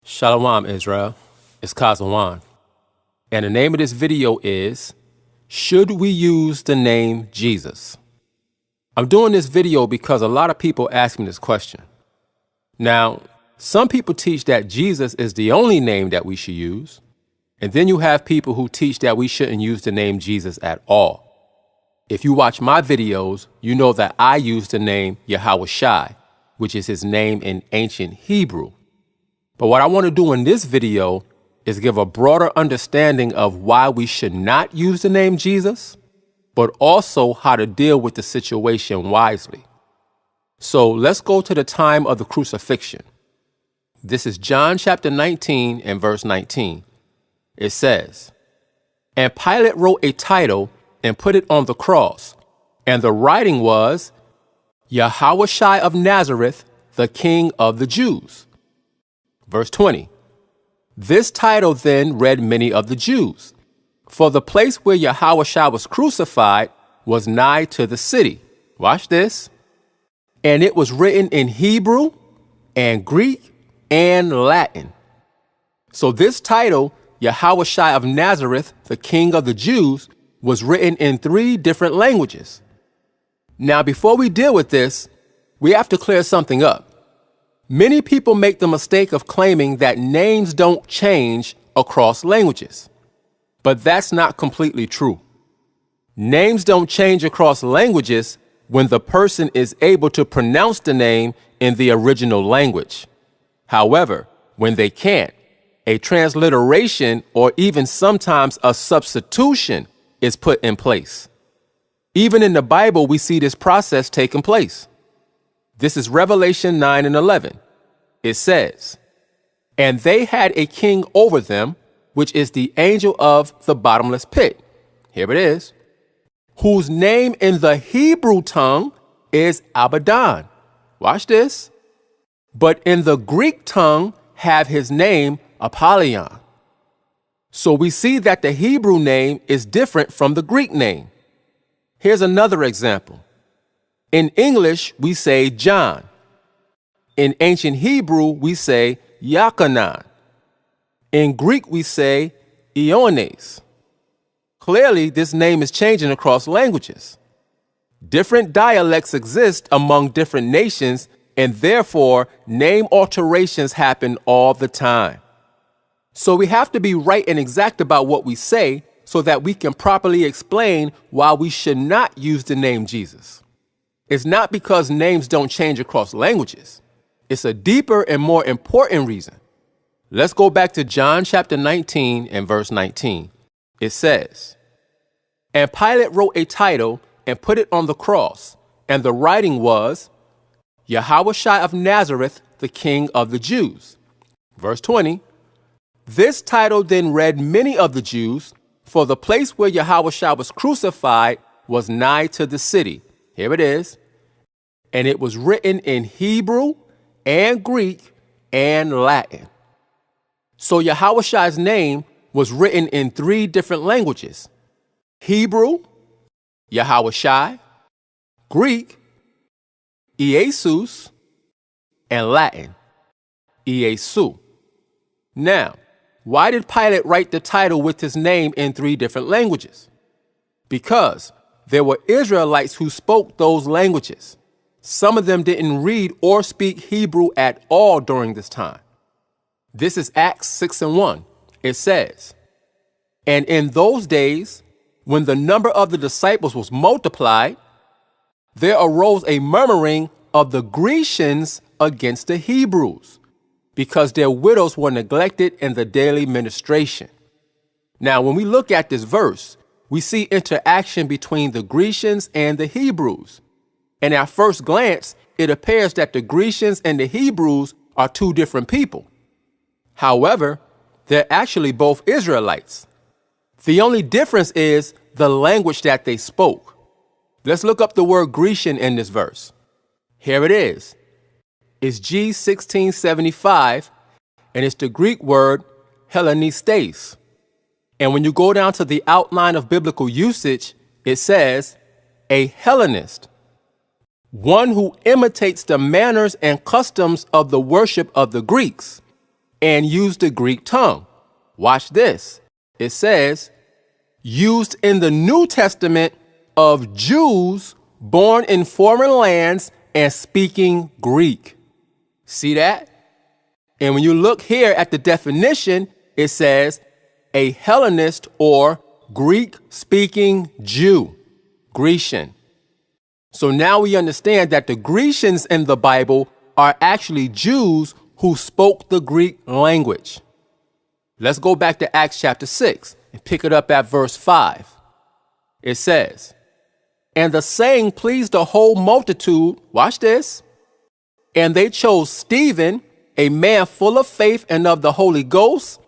Shalom, Israel. It's Kazawan. And the name of this video is, Should we use the name Jesus? I'm doing this video because a lot of people ask me this question. Now, some people teach that Jesus is the only name that we should use. And then you have people who teach that we shouldn't use the name Jesus at all. If you watch my videos, you know that I use the name Yahweh, which is his name in ancient Hebrew. But what I want to do in this video is give a broader understanding of why we should not use the name Jesus, but also how to deal with the situation wisely. So let's go to the time of the crucifixion. This is John chapter 19 and verse 19. It says, "And Pilate wrote a title and put it on the cross, and the writing was, Yahweh of Nazareth, the King of the Jews." Verse 20. "This title then read many of the Jews, for the place where Yahweh was crucified was nigh to the city." Watch this. "And it was written in Hebrew and Greek and Latin." So this title, Yahweh of Nazareth, the King of the Jews, was written in 3 different languages. Now, before we deal with this, we have to clear something up. Many people make the mistake of claiming that names don't change across languages. But that's not completely true. Names don't change across languages when the person is able to pronounce the name in the original language. However, when they can't, a transliteration or even sometimes a substitution is put in place. Even in the Bible, we see this process taking place. This is Revelation 9 and 11. It says, "And they had a king over them, which is the angel of the bottomless pit." Here it is. "Whose name in the Hebrew tongue is Abaddon." Watch this. "But in the Greek tongue have his name Apollyon." So we see that the Hebrew name is different from the Greek name. Here's another example. In English, we say John. In ancient Hebrew, we say Yachanan. In Greek, we say Ioannes. Clearly, this name is changing across languages. Different dialects exist among different nations, and therefore, name alterations happen all the time. So we have to be right and exact about what we say so that we can properly explain why we should not use the name Jesus. It's not because names don't change across languages. It's a deeper and more important reason. Let's go back to John chapter 19 and verse 19. It says, "And Pilate wrote a title and put it on the cross, and the writing was, Yahweh of Nazareth, the King of the Jews." Verse 20, "This title then read many of the Jews, for the place where Yahweh was crucified was nigh to the city." Here it is. "And it was written in Hebrew and Greek and Latin." So Yahweh's name was written in 3 different languages: Hebrew, Yahweh, Greek, Iesus, and Latin, Iesu. Now, why did Pilate write the title with his name in 3 different languages? Because there were Israelites who spoke those languages. Some of them didn't read or speak Hebrew at all during this time. This is Acts 6 and 1. It says, "And in those days, when the number of the disciples was multiplied, there arose a murmuring of the Grecians against the Hebrews, because their widows were neglected in the daily ministration." Now, when we look at this verse, we see interaction between the Grecians and the Hebrews. And at first glance, it appears that the Grecians and the Hebrews are 2 different people. However, they're actually both Israelites. The only difference is the language that they spoke. Let's look up the word Grecian in this verse. Here it is. It's G1675, and it's the Greek word Hellenistes. And when you go down to the outline of biblical usage, it says a Hellenist, one who imitates the manners and customs of the worship of the Greeks. and used the Greek tongue. Watch this. It says, used in the New Testament of Jews born in foreign lands and speaking Greek. See that? And when you look here at the definition, it says a Hellenist or Greek-speaking Jew, Grecian. So now we understand that the Grecians in the Bible are actually Jews who spoke the Greek language. Let's go back to Acts chapter 6 and pick it up at verse 5. It says, and the saying pleased the whole multitude, watch this, and they chose Stephen, a man full of faith and of the Holy Ghost,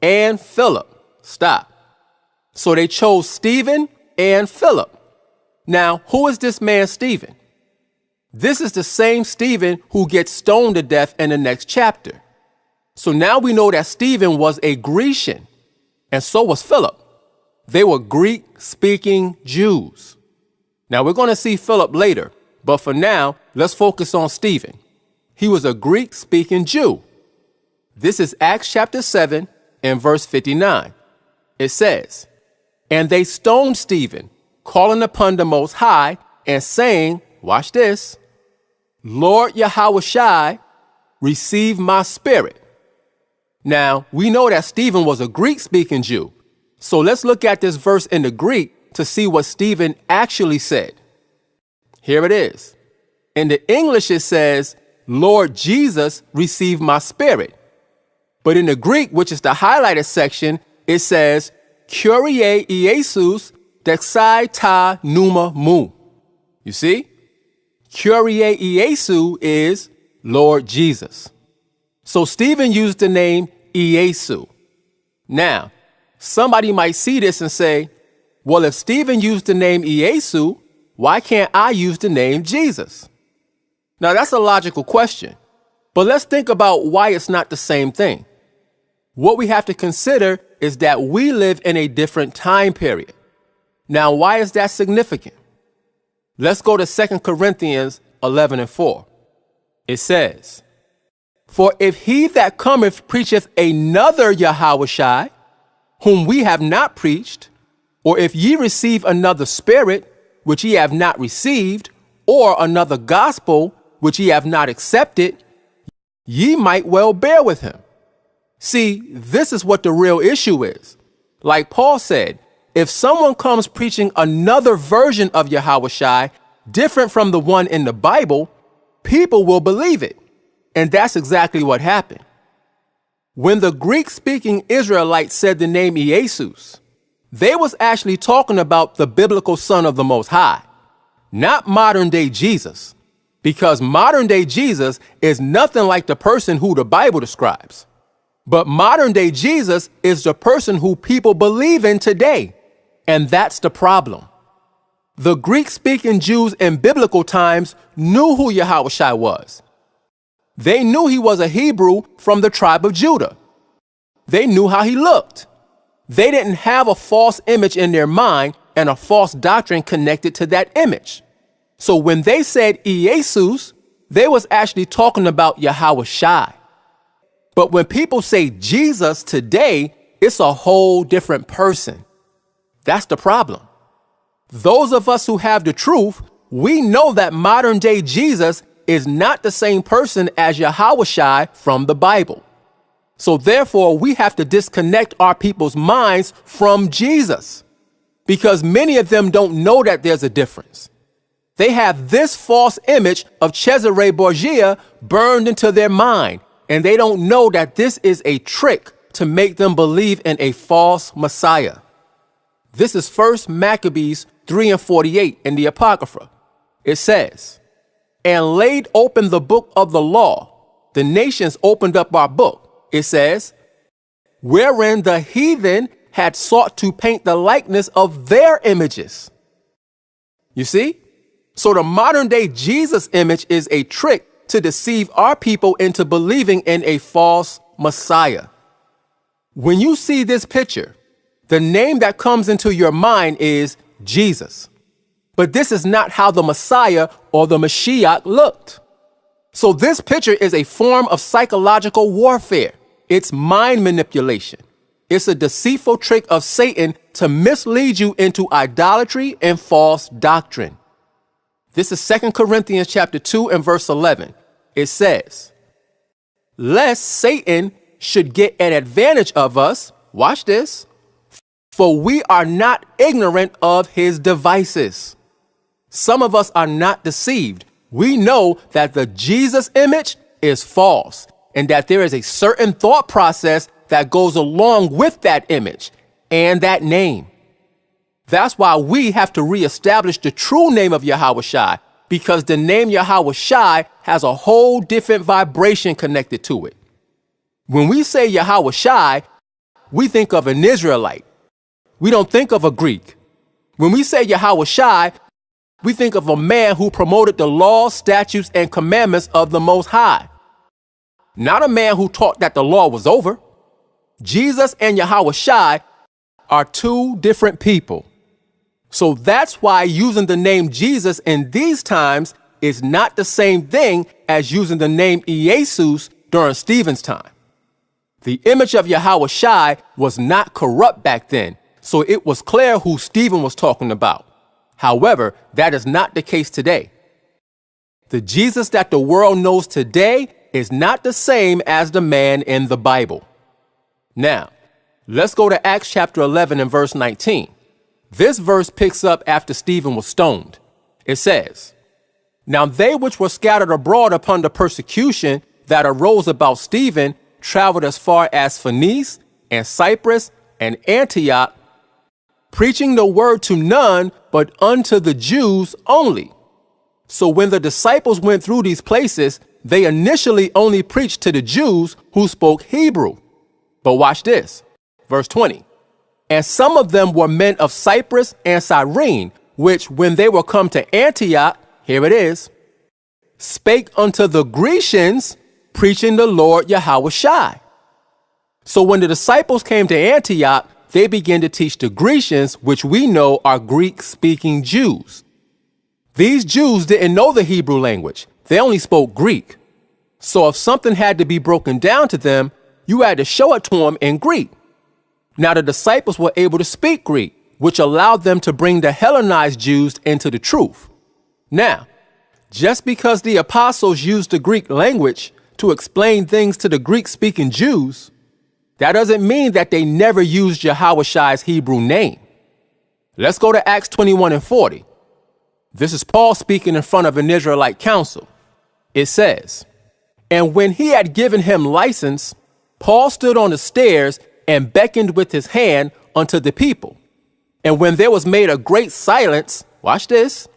and Philip. Stop. So they chose Stephen and Philip. Now, who is this man Stephen? This is the same Stephen who gets stoned to death in the next chapter. So now we know that Stephen was a Grecian, and so was Philip. They were Greek-speaking Jews. Now we're going to see Philip later, but for now, let's focus on Stephen. He was a Greek-speaking Jew. This is Acts chapter 7 and verse 59. It says, and they stoned Stephen, calling upon the Most High and saying, watch this, Lord Yahushua, receive my spirit. Now, we know that Stephen was a Greek-speaking Jew. So let's look at this verse in the Greek to see what Stephen actually said. Here it is. In the English, it says, Lord Jesus, receive my spirit. But in the Greek, which is the highlighted section, it says, Kyrie Iesus dexai ta pneuma mu. You see? Kyrie Iesu is Lord Jesus. So Stephen used the name Iesu. Now, somebody might see this and say, well, if Stephen used the name Iesu, why can't I use the name Jesus? Now, that's a logical question, but let's think about why it's not the same thing. What we have to consider is that we live in a different time period. Now, why is that significant? Let's go to 2 Corinthians 11 and 4. It says, for if he that cometh preacheth another Yahushua, whom we have not preached, or if ye receive another spirit, which ye have not received, or another gospel, which ye have not accepted, ye might well bear with him. See, this is what the real issue is. Like Paul said, if someone comes preaching another version of Yahushua, different from the one in the Bible, people will believe it. And that's exactly what happened. When the Greek-speaking Israelites said the name Iesus, they was actually talking about the biblical Son of the Most High, not modern-day Jesus, because modern-day Jesus is nothing like the person who the Bible describes. But modern-day Jesus is the person who people believe in today, and that's the problem. The Greek-speaking Jews in biblical times knew who Yahushua was. They knew he was a Hebrew from the tribe of Judah. They knew how he looked. They didn't have a false image in their mind and a false doctrine connected to that image. So when they said Iesus, they was actually talking about Yahushua. But when people say Jesus today, it's a whole different person. That's the problem. Those of us who have the truth, we know that modern day Jesus is not the same person as Yahushua from the Bible. So therefore, we have to disconnect our people's minds from Jesus, because many of them don't know that there's a difference. They have this false image of Cesare Borgia burned into their mind, and they don't know that this is a trick to make them believe in a false Messiah. This is 1 Maccabees 3 and 48 in the Apocrypha. It says, and laid open the book of the law. The nations opened up our book. It says, wherein the heathen had sought to paint the likeness of their images. You see? So the modern day Jesus image is a trick to deceive our people into believing in a false Messiah. When you see this picture, the name that comes into your mind is Jesus. But this is not how the Messiah or the Mashiach looked. So this picture is a form of psychological warfare. It's mind manipulation. It's a deceitful trick of Satan to mislead you into idolatry and false doctrine. This is 2 Corinthians chapter 2 and verse 11. It says, lest Satan should get an advantage of us, watch this, for we are not ignorant of his devices. Some of us are not deceived. We know that the Jesus image is false and that there is a certain thought process that goes along with that image and that name. That's why we have to reestablish the true name of Yahawashi, because the name Yahawashi has a whole different vibration connected to it. When we say Yahawashi, we think of an Israelite. We don't think of a Greek. When we say Yahawashi, we think of a man who promoted the laws, statutes, and commandments of the Most High. Not a man who taught that the law was over. Jesus and Yahawashi are two different people. So that's why using the name Jesus in these times is not the same thing as using the name Jesus during Stephen's time. The image of Yahawashi was not corrupt back then, so it was clear who Stephen was talking about. However, that is not the case today. The Jesus that the world knows today is not the same as the man in the Bible. Now, let's go to Acts chapter 11 and verse 19. This verse picks up after Stephen was stoned. It says, now they which were scattered abroad upon the persecution that arose about Stephen traveled as far as Phoenice and Cyprus and Antioch, preaching the word to none but unto the Jews only. So when the disciples went through these places, they initially only preached to the Jews who spoke Hebrew. But watch this, verse 20. And some of them were men of Cyprus and Cyrene, which when they were come to Antioch, here it is, spake unto the Grecians, preaching the Lord Yahawashi. So when the disciples came to Antioch, they began to teach the Grecians, which we know are Greek-speaking Jews. These Jews didn't know the Hebrew language. They only spoke Greek. So if something had to be broken down to them, you had to show it to them in Greek. Now the disciples were able to speak Greek, which allowed them to bring the Hellenized Jews into the truth. Now, just because the apostles used the Greek language to explain things to the Greek-speaking Jews, that doesn't mean that they never used Yahawashi's Hebrew name. Let's go to Acts 21 and 40. This is Paul speaking in front of an Israelite council. It says, and when he had given him license, Paul stood on the stairs and beckoned with his hand unto the people. And when there was made a great silence, watch this,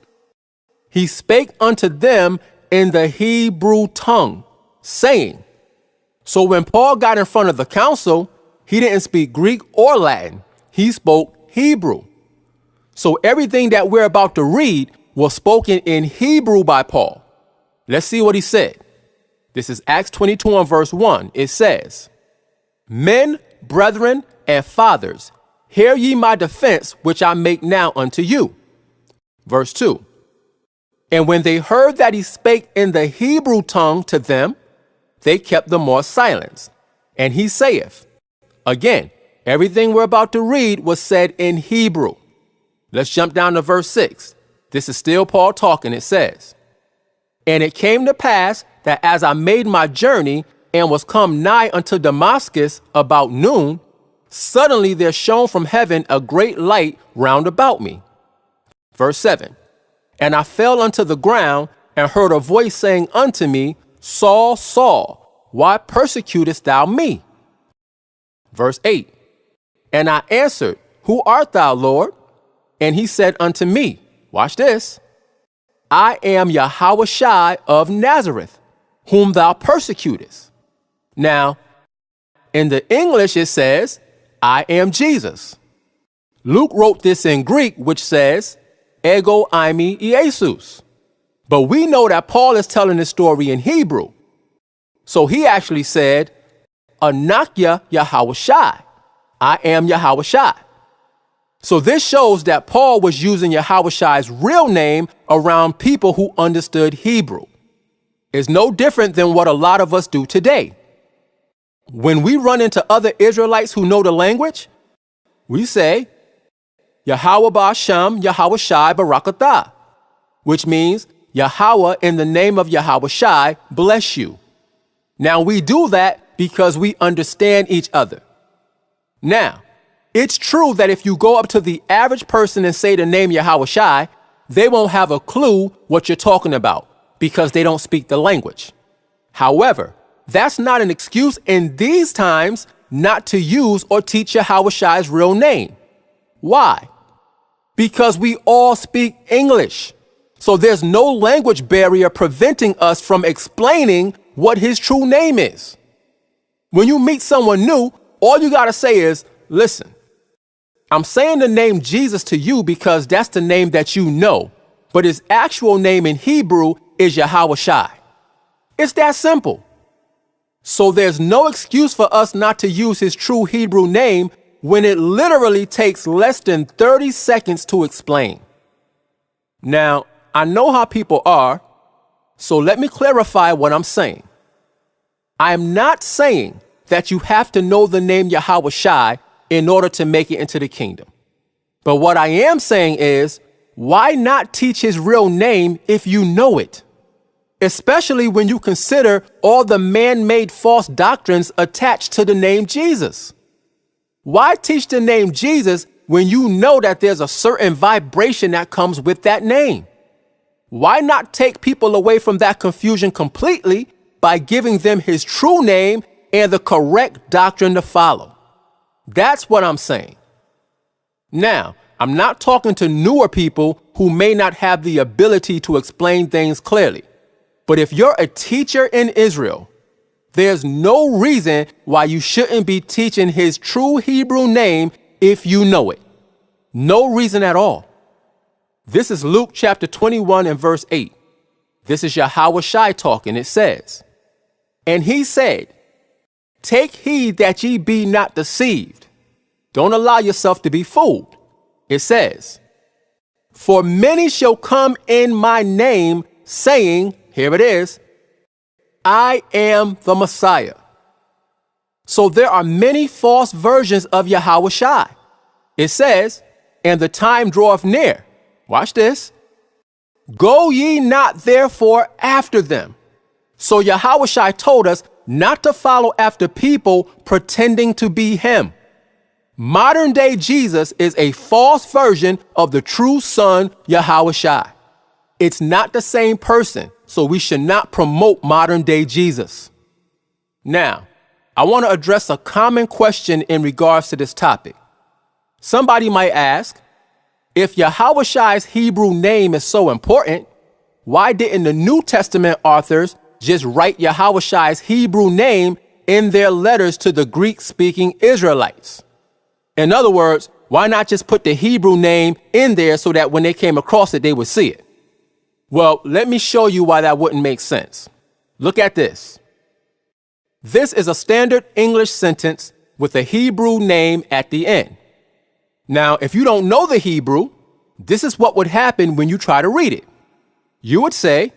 he spake unto them in the Hebrew tongue, saying, so when Paul got in front of the council, he didn't speak Greek or Latin. He spoke Hebrew. So everything that we're about to read was spoken in Hebrew by Paul. Let's see what he said. This is Acts 22 and verse 1. It says, men, brethren, and fathers, hear ye my defense, which I make now unto you. Verse 2. And when they heard that he spake in the Hebrew tongue to them, they kept the more silence. And he saith, again, everything we're about to read was said in Hebrew. Let's jump down to verse 6. This is still Paul talking. It says, and it came to pass that as I made my journey and was come nigh unto Damascus about noon, suddenly there shone from heaven a great light round about me. Verse 7. And I fell unto the ground and heard a voice saying unto me, Saul, Saul, why persecutest thou me? Verse 8. And I answered, who art thou, Lord? And he said unto me, watch this, I am Yahawashi of Nazareth, whom thou persecutest. Now, in the English it says, I am Jesus. Luke wrote this in Greek, which says, Ego eimi Jesus. But we know that Paul is telling this story in Hebrew. So he actually said, Anakya Yahawashi. I am Yahawashi. So this shows that Paul was using Yahawashi's real name around people who understood Hebrew. It's no different than what a lot of us do today. When we run into other Israelites who know the language, we say, Yahweh Ba'Shem, Yahweh Shai Barakatah, which means Yahweh in the name of Yahweh Shai, bless you. Now we do that because we understand each other. Now, it's true that if you go up to the average person and say the name Yahweh Shai, they won't have a clue what you're talking about because they don't speak the language. However, that's not an excuse in these times not to use or teach Yahweh Shai's real name. Why? Because we all speak English. So there's no language barrier preventing us from explaining what his true name is. When you meet someone new, all you got to say is, listen, I'm saying the name Jesus to you because that's the name that you know, but his actual name in Hebrew is Yahweh Shai. It's that simple. So there's no excuse for us not to use his true Hebrew name when it literally takes less than 30 seconds to explain. Now, I know how people are, so let me clarify what I'm saying. I'm not saying that you have to know the name Yahweh Shai in order to make it into the kingdom. But what I am saying is, why not teach his real name if you know it? Especially when you consider all the man-made false doctrines attached to the name Jesus. Why teach the name Jesus when you know that there's a certain vibration that comes with that name? Why not take people away from that confusion completely by giving them his true name and the correct doctrine to follow? That's what I'm saying. Now, I'm not talking to newer people who may not have the ability to explain things clearly. But if you're a teacher in Israel, there's no reason why you shouldn't be teaching his true Hebrew name if you know it. No reason at all. This is Luke chapter 21 and verse 8. This is Yahweh Shai talking. It says, and he said, take heed that ye be not deceived. Don't allow yourself to be fooled. It says, for many shall come in my name, saying, here it is, I am the Messiah. So there are many false versions of Yahweh Shai. It says, and the time draweth near. Watch this. Go ye not therefore after them. So Yahweh Shai told us not to follow after people pretending to be him. Modern day Jesus is a false version of the true son Yahweh Shai. It's not the same person, so we should not promote modern day Jesus. Now, I want to address a common question in regards to this topic. Somebody might ask, if Yahweh Shai's Hebrew name is so important, why didn't the New Testament authors just write Yahweh Shai's Hebrew name in their letters to the Greek-speaking Israelites? In other words, why not just put the Hebrew name in there so that when they came across it, they would see it? Well, let me show you why that wouldn't make sense. Look at this. This is a standard English sentence with a Hebrew name at the end. Now, if you don't know the Hebrew, this is what would happen when you try to read it. You would say,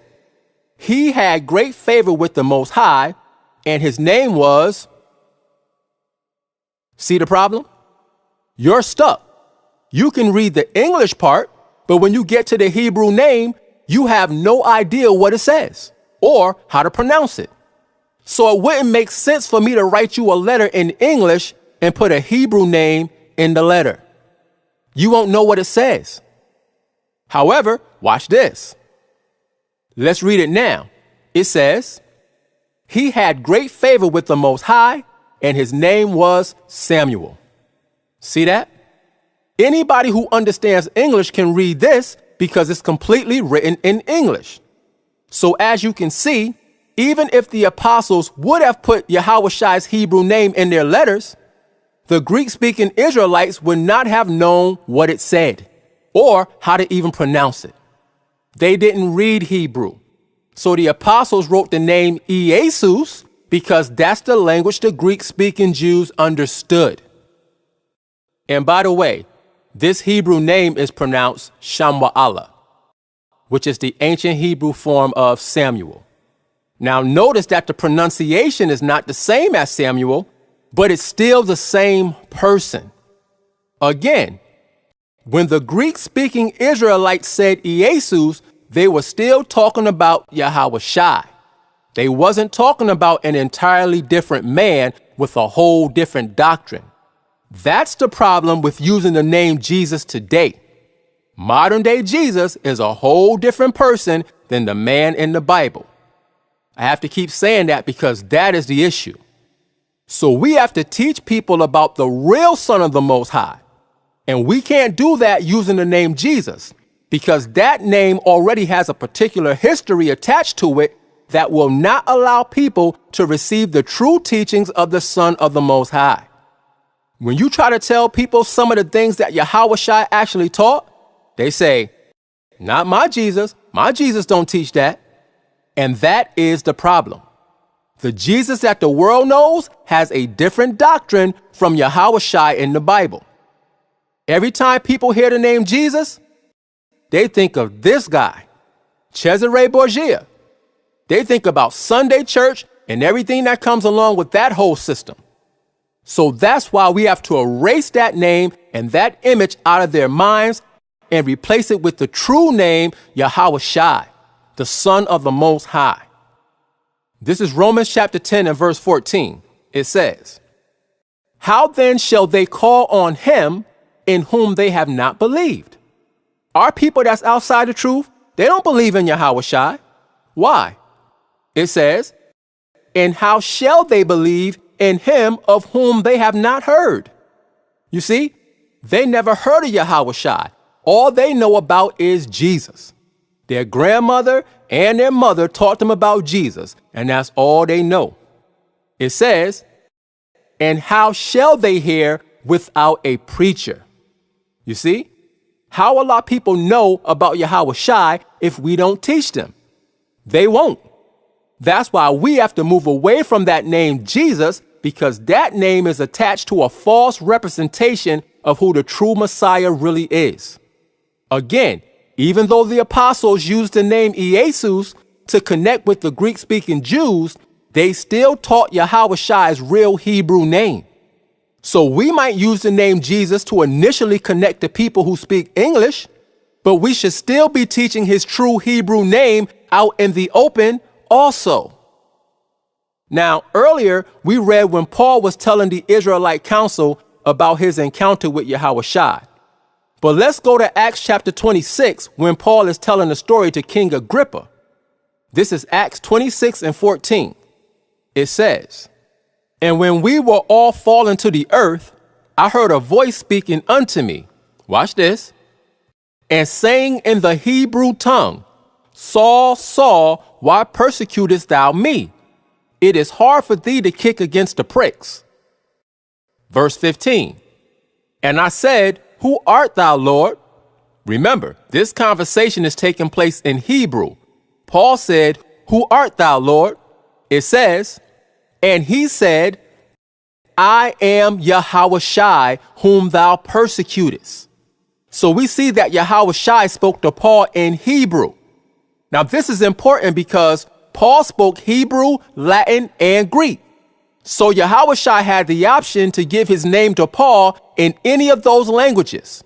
he had great favor with the Most High, and his name was... See the problem? You're stuck. You can read the English part, but when you get to the Hebrew name, you have no idea what it says or how to pronounce it. So it wouldn't make sense for me to write you a letter in English and put a Hebrew name in the letter. You won't know what it says. However, watch this. Let's read it now. It says, he had great favor with the Most High, and his name was Samuel. See that? Anybody who understands English can read this because it's completely written in English. So as you can see, even if the apostles would have put Yahweh Shai's Hebrew name in their letters, the Greek-speaking Israelites would not have known what it said or how to even pronounce it. They didn't read Hebrew. So the apostles wrote the name Jesus because that's the language the Greek-speaking Jews understood. And by the way, this Hebrew name is pronounced Shamwa'allah, which is the ancient Hebrew form of Samuel. Now notice that the pronunciation is not the same as Samuel, but it's still the same person. Again, when the Greek-speaking Israelites said Jesus, they were still talking about Yahawashi. They wasn't talking about an entirely different man with a whole different doctrine. That's the problem with using the name Jesus today. Modern-day Jesus is a whole different person than the man in the Bible. I have to keep saying that because that is the issue. So we have to teach people about the real Son of the Most High. And we can't do that using the name Jesus, because that name already has a particular history attached to it that will not allow people to receive the true teachings of the Son of the Most High. When you try to tell people some of the things that Yahawashi actually taught, they say, not my Jesus don't teach that. And that is the problem. The Jesus that the world knows has a different doctrine from Yahawashi in the Bible. Every time people hear the name Jesus, they think of this guy, Cesare Borgia. They think about Sunday church and everything that comes along with that whole system. So that's why we have to erase that name and that image out of their minds and replace it with the true name Yahawashi, the Son of the Most High. This is Romans chapter 10 and verse 14. It says, "How then shall they call on him in whom they have not believed?" Our people that's outside the truth, they don't believe in Yahawashi. Why? It says, "And how shall they believe in him of whom they have not heard?" You see, they never heard of Yahawashi. All they know about is Jesus. Their grandmother and their mother taught them about Jesus, and that's all they know. It says, "And how shall they hear without a preacher?" You see, how will our people know about Yahawashi if we don't teach them? They won't. That's why we have to move away from that name Jesus, because that name is attached to a false representation of who the true Messiah really is. Again, even though the apostles used the name Jesus to connect with the Greek-speaking Jews, they still taught Yahawashi's real Hebrew name. So we might use the name Jesus to initially connect to people who speak English, but we should still be teaching his true Hebrew name out in the open also. Now, earlier, we read when Paul was telling the Israelite council about his encounter with Yahawashi. But let's go to Acts chapter 26 when Paul is telling the story to King Agrippa. This is Acts 26 and 14. It says, "And when we were all fallen to the earth, I heard a voice speaking unto me," watch this, "and saying in the Hebrew tongue, Saul, Saul, why persecutest thou me? It is hard for thee to kick against the pricks." Verse 15, "And I said, Who art thou, Lord?" Remember, this conversation is taking place in Hebrew. Paul said, "Who art thou, Lord?" It says, "And he said, I am Yahawashi, whom thou persecutest." So we see that Yahawashi spoke to Paul in Hebrew. Now this is important because Paul spoke Hebrew, Latin, and Greek. So Yahawashi had the option to give his name to Paul in any of those languages.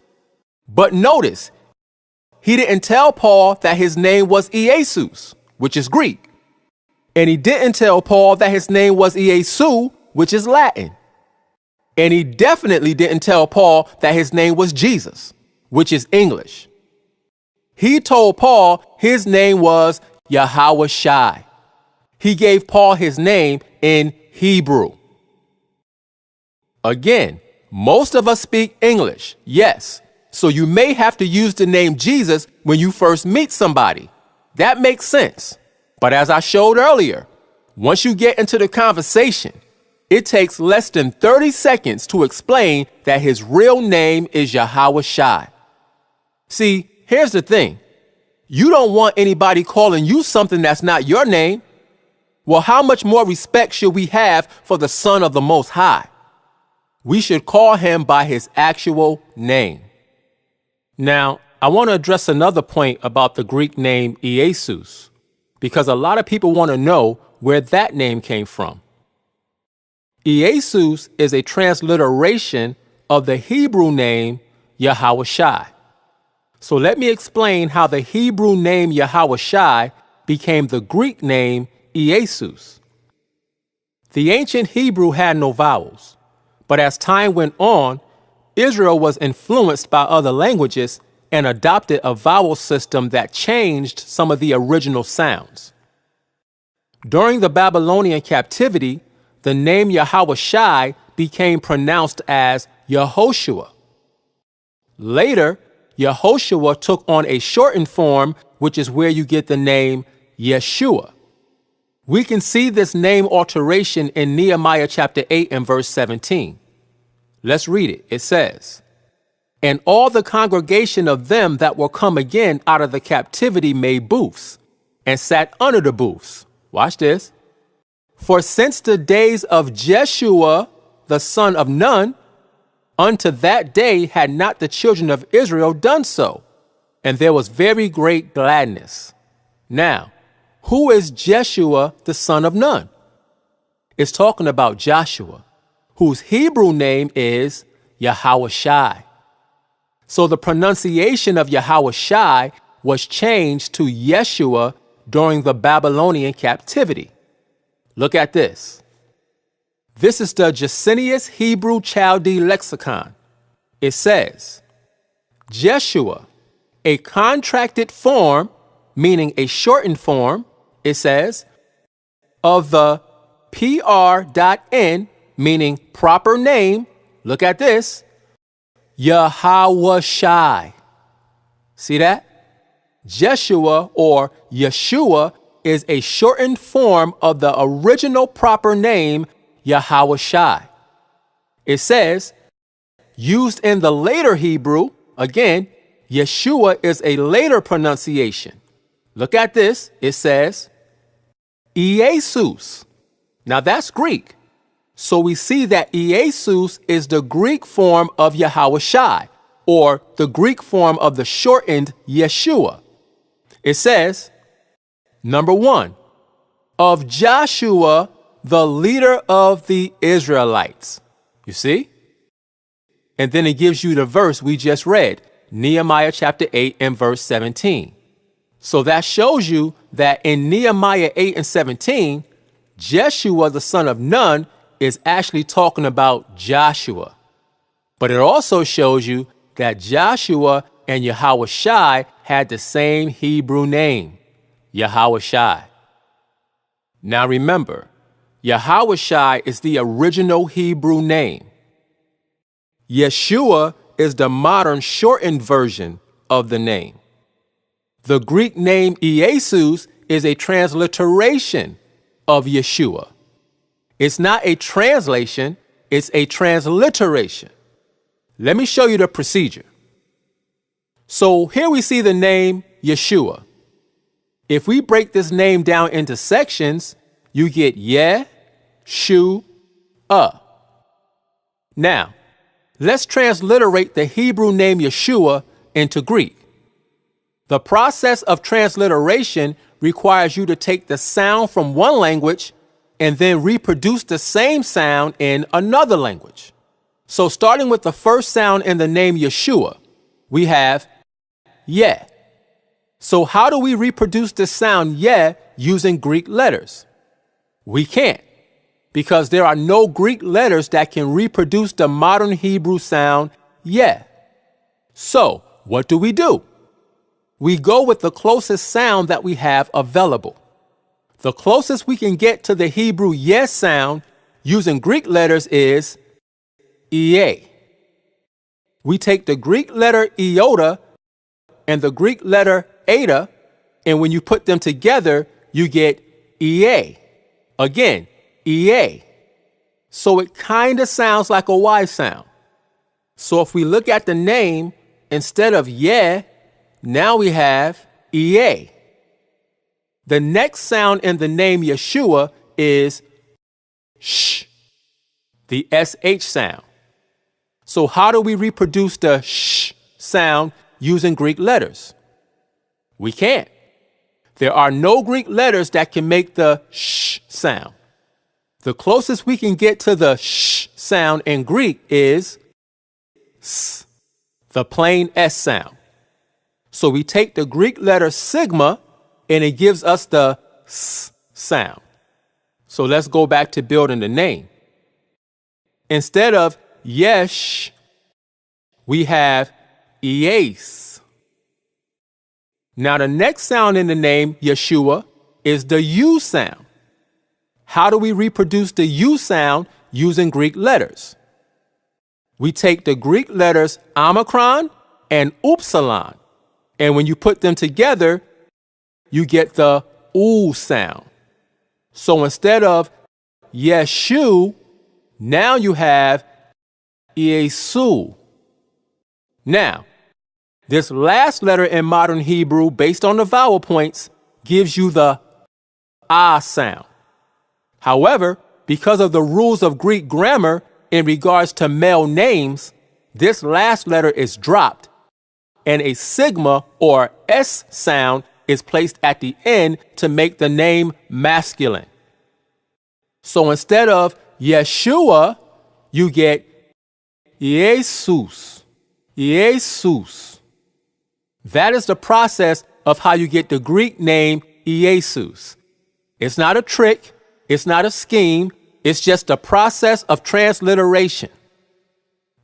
But notice, he didn't tell Paul that his name was Jesus, which is Greek. And he didn't tell Paul that his name was Iesu, which is Latin. And he definitely didn't tell Paul that his name was Jesus, which is English. He told Paul his name was Yahawashi. He gave Paul his name in Hebrew. Again, most of us speak English, yes. So you may have to use the name Jesus when you first meet somebody. That makes sense. But as I showed earlier, once you get into the conversation, it takes less than 30 seconds to explain that his real name is Yahawashi. See, here's the thing. You don't want anybody calling you something that's not your name. Well, how much more respect should we have for the Son of the Most High? We should call him by his actual name. Now, I want to address another point about the Greek name Jesus. because a lot of people want to know where that name came from. Jesus is a transliteration of the Hebrew name Yahushai. So let me explain how the Hebrew name Yahushai became the Greek name Jesus. The ancient Hebrew had no vowels, but as time went on, Israel was influenced by other languages and adopted a vowel system that changed some of the original sounds. During the Babylonian captivity, the name Yahushai became pronounced as Yehoshua. Later, Yehoshua took on a shortened form, which is where you get the name Yeshua. We can see this name alteration in Nehemiah chapter 8 and verse 17. Let's read it. It says, "And all the congregation of them that were come again out of the captivity made booths, and sat under the booths." Watch this. "For since the days of Jeshua, the son of Nun, unto that day had not the children of Israel done so, and there was very great gladness." Now, who is Jeshua, the son of Nun? It's talking about Joshua, whose Hebrew name is Yahushai. So the pronunciation of Yahushai was changed to Yeshua during the Babylonian captivity. Look at this. This is the Jacinius Hebrew Chaldee Lexicon. It says, Jeshua, a contracted form, meaning a shortened form, it says, of the pr.n, meaning proper name, look at this, Yahushai. See that? Jeshua or Yeshua is a shortened form of the original proper name Yahushai. It says, used in the later Hebrew, again, Yeshua is a later pronunciation. Look at this. It says, Jesus. Now that's Greek. So we see that Jesus is the Greek form of Yahushai, or the Greek form of the shortened Yeshua. It says, number 1, of Joshua, the leader of the Israelites. You see? And then it gives you the verse we just read, Nehemiah chapter 8 and verse 17. So that shows you that in Nehemiah 8 and 17, Jeshua, the son of Nun, is actually talking about Joshua. But it also shows you that Joshua and Yahushai had the same Hebrew name, Yahushai. Now remember, Yahushai is the original Hebrew name. Yeshua is the modern shortened version of the name. The Greek name Jesus is a transliteration of Yeshua. It's not a translation, it's a transliteration. Let me show you the procedure. So here we see the name Yeshua. If we break this name down into sections, you get Ye-Shu-A. Now, let's transliterate the Hebrew name Yeshua into Greek. The process of transliteration requires you to take the sound from one language and then reproduce the same sound in another language. So starting with the first sound in the name Yeshua, we have Ye. So how do we reproduce the sound Ye using Greek letters? We can't, because there are no Greek letters that can reproduce the modern Hebrew sound Ye. So what do? We go with the closest sound that we have available. The closest we can get to the Hebrew Yes sound using Greek letters is Ie. We take the Greek letter iota and the Greek letter eta, and when you put them together, you get Ie. Again, Ie. So it kind of sounds like a Y sound. So if we look at the name, instead of Ye, now we have Ie. The next sound in the name Yeshua is Sh, the SH sound. So how do we reproduce the Sh sound using Greek letters? We can't. There are no Greek letters that can make the sh sound. The closest we can get to the sh sound in Greek is s, the plain S sound. So we take the Greek letter sigma and it gives us the s sound. So let's go back to building the name. Instead of yesh, we have yes. Now the next sound in the name Yeshua is the U sound. How do we reproduce the U sound using Greek letters? We take the Greek letters omicron and upsilon, and when you put them together, you get the U sound. So instead of Yeshu, now you have Yesu. Now, this last letter in modern Hebrew, based on the vowel points, gives you the ah sound. However, because of the rules of Greek grammar in regards to male names, this last letter is dropped and a sigma or S sound is placed at the end to make the name masculine. So instead of Yeshua, you get Jesus. Jesus. That is the process of how you get the Greek name Jesus. It's not a trick. It's not a scheme. It's just a process of transliteration.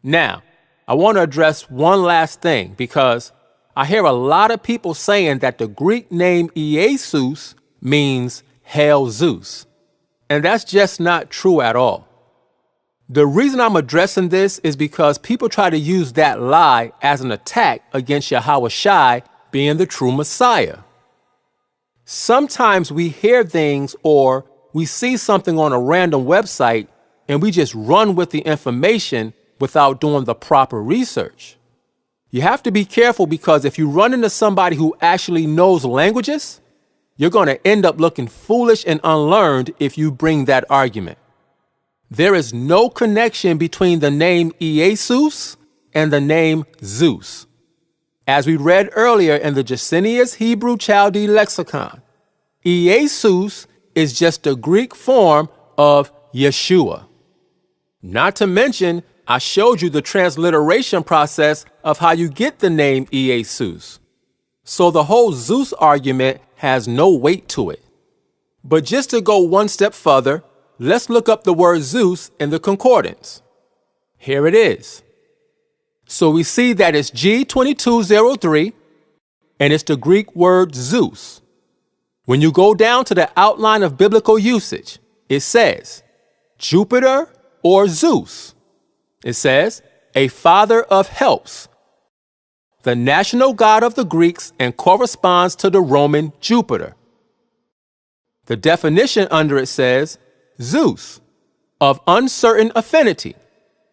Now, I want to address one last thing because I hear a lot of people saying that the Greek name Jesus means Hail Zeus. And that's just not true at all. The reason I'm addressing this is because people try to use that lie as an attack against Yahweh Shai being the true Messiah. Sometimes we hear things or we see something on a random website and we just run with the information without doing the proper research. You have to be careful because if you run into somebody who actually knows languages, you're going to end up looking foolish and unlearned if you bring that argument. There is no connection between the name Jesus and the name Zeus. As we read earlier in the Jacinius Hebrew Chaldee Lexicon, Jesus is just a Greek form of Yeshua. Not to mention, I showed you the transliteration process of how you get the name Jesus. So the whole Zeus argument has no weight to it. But just to go one step further, let's look up the word Zeus in the concordance. Here it is. So we see that it's G2203, and it's the Greek word Zeus. When you go down to the outline of biblical usage, it says Jupiter or Zeus. It says a father of helps, the national god of the Greeks and corresponds to the Roman Jupiter. The definition under it says Zeus, of uncertain affinity.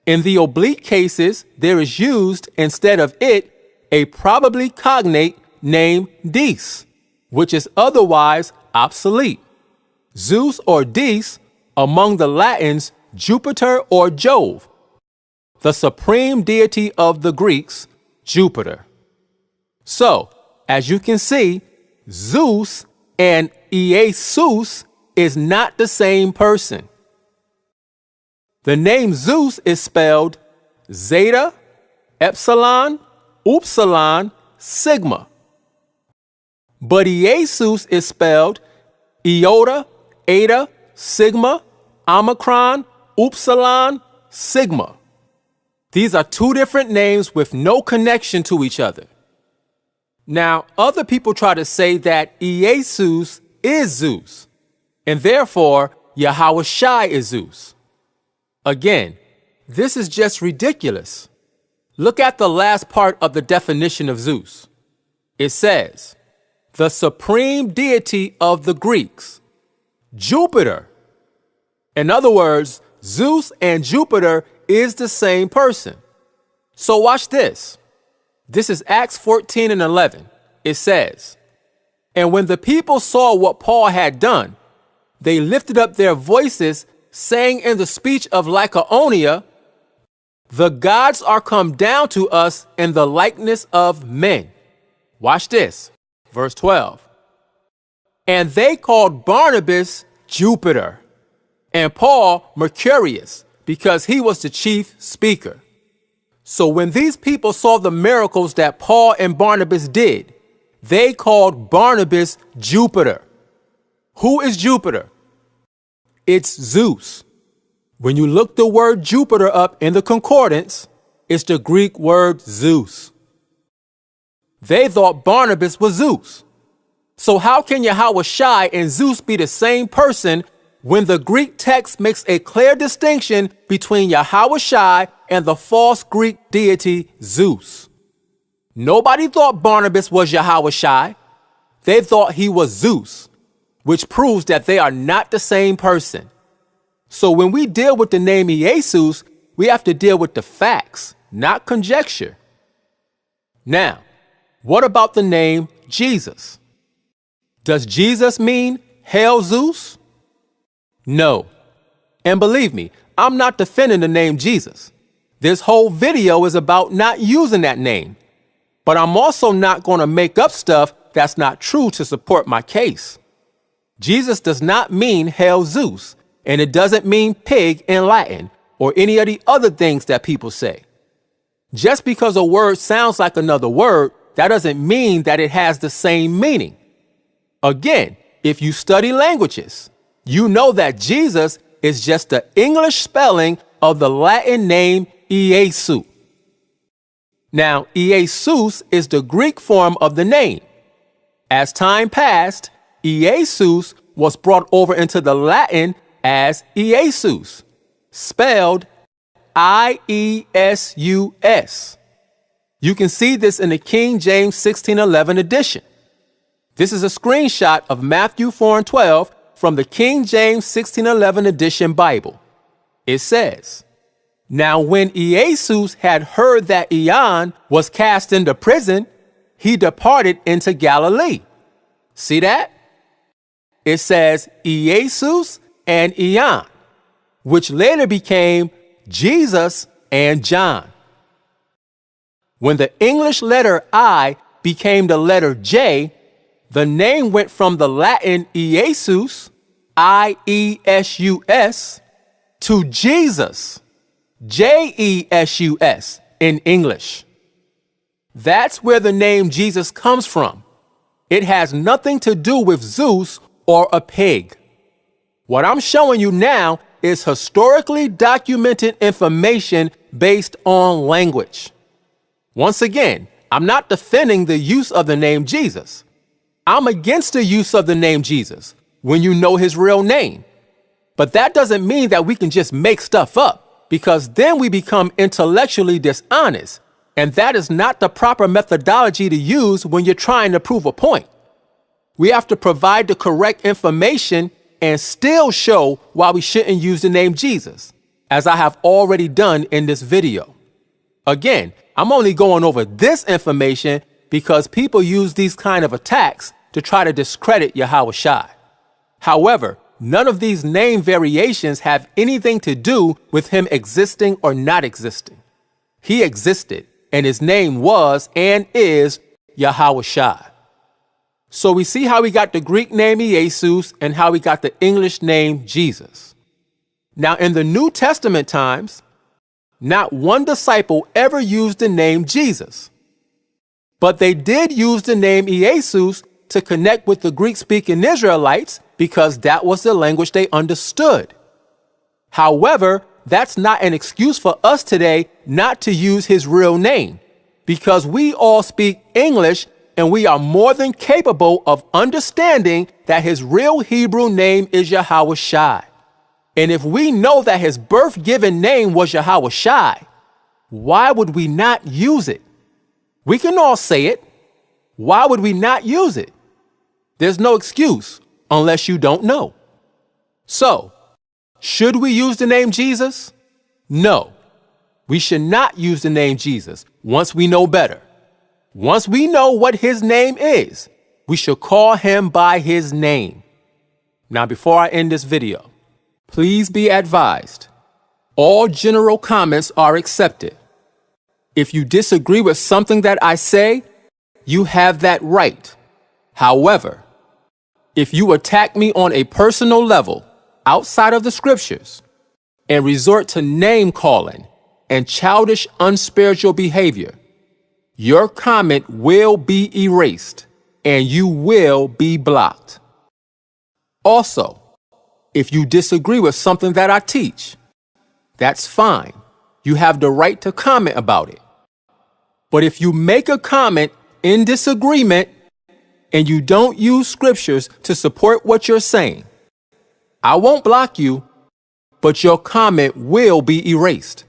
In the oblique cases, there is used instead of it a probably cognate name Dis, which is otherwise obsolete. Zeus or Dis, among the Latins, Jupiter or Jove, the supreme deity of the Greeks, Jupiter. So, as you can see, Zeus and Jesus is not the same person. The name Zeus is spelled Zeta, Epsilon, Upsilon, Sigma. But Jesus is spelled Iota, Eta, Sigma, Omicron, Upsilon, Sigma. These are two different names with no connection to each other. Now, other people try to say that Jesus is Zeus, and therefore Yahweh Shai is Zeus. Again, this is just ridiculous. Look at the last part of the definition of Zeus. It says, the supreme deity of the Greeks, Jupiter. In other words, Zeus and Jupiter is the same person. So watch this. This is Acts 14:11. It says, and when the people saw what Paul had done, they lifted up their voices, saying in the speech of Lycaonia, the gods are come down to us in the likeness of men. Watch this. Verse 12. And they called Barnabas Jupiter and Paul Mercurius because he was the chief speaker. So when these people saw the miracles that Paul and Barnabas did, they called Barnabas Jupiter. Who is Jupiter? It's Zeus. When you look the word Jupiter up in the concordance, it's the Greek word Zeus. They thought Barnabas was Zeus. So how can Yahawashi and Zeus be the same person when the Greek text makes a clear distinction between Yahawashi and the false Greek deity Zeus? Nobody thought Barnabas was Yahawashi. They thought he was Zeus, which proves that they are not the same person. So when we deal with the name Jesus, we have to deal with the facts, not conjecture. Now, what about the name Jesus? Does Jesus mean Hail Zeus? No. And believe me, I'm not defending the name Jesus. This whole video is about not using that name. But I'm also not going to make up stuff that's not true to support my case. Jesus does not mean Hail Zeus, and it doesn't mean pig in Latin or any of the other things that people say. Just because a word sounds like another word, that doesn't mean that it has the same meaning. Again, if you study languages, you know that Jesus is just the English spelling of the Latin name Iesu. Now, Iesus is the Greek form of the name. As time passed, Iesus was brought over into the Latin as Iesus, spelled I-E-S-U-S. You can see this in the King James 1611 edition. This is a screenshot of Matthew 4:12 from the King James 1611 edition Bible. It says, "Now when Iesus had heard that Ian was cast into prison, he departed into Galilee." See that? It says Iesus and Ian, which later became Jesus and John. When the English letter I became the letter J, the name went from the Latin Iesus, I-E-S-U-S, to Jesus, J-E-S-U-S in English. That's where the name Jesus comes from. It has nothing to do with Zeus or a pig. What I'm showing you now is historically documented information based on language. Once again, I'm not defending the use of the name Jesus. I'm against the use of the name Jesus when you know his real name. But that doesn't mean that we can just make stuff up, because then we become intellectually dishonest. And that is not the proper methodology to use when you're trying to prove a point. We have to provide the correct information and still show why we shouldn't use the name Jesus, as I have already done in this video. Again, I'm only going over this information because people use these kind of attacks to try to discredit Yahawashi. However, none of these name variations have anything to do with him existing or not existing. He existed, and his name was and is Yahawashi. So we see how we got the Greek name Jesus and how we got the English name Jesus. Now, in the New Testament times, not one disciple ever used the name Jesus. But they did use the name Jesus to connect with the Greek-speaking Israelites because that was the language they understood. However, that's not an excuse for us today not to use his real name, because we all speak English and we are more than capable of understanding that his real Hebrew name is Yahawashi. And if we know that his birth-given name was Yahawashi, why would we not use it? We can all say it. Why would we not use it? There's no excuse unless you don't know. So, should we use the name Jesus? No, we should not use the name Jesus once we know better. Once we know what his name is, we should call him by his name. Now, before I end this video, please be advised, all general comments are accepted. If you disagree with something that I say, you have that right. However, If you attack me on a personal level outside of the scriptures and resort to name calling and childish, unspiritual behavior, your comment will be erased and you will be blocked. Also, if you disagree with something that I teach, that's fine. You have the right to comment about it. But if you make a comment in disagreement and you don't use scriptures to support what you're saying, I won't block you, but your comment will be erased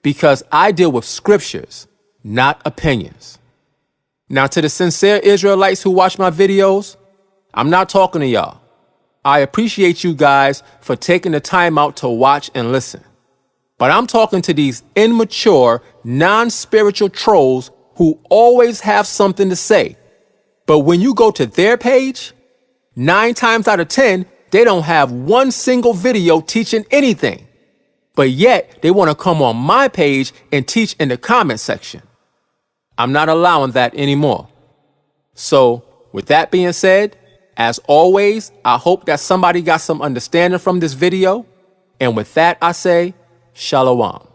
because I deal with scriptures, not opinions. Now, to the sincere Israelites who watch my videos, I'm not talking to y'all. I appreciate you guys for taking the time out to watch and listen. But I'm talking to these immature, non-spiritual trolls who always have something to say. But when you go to their page, 9 times out of 10, they don't have one single video teaching anything. But yet, they want to come on my page and teach in the comment section. I'm not allowing that anymore. So, with that being said, as always, I hope that somebody got some understanding from this video. And with that, I say, Shalom.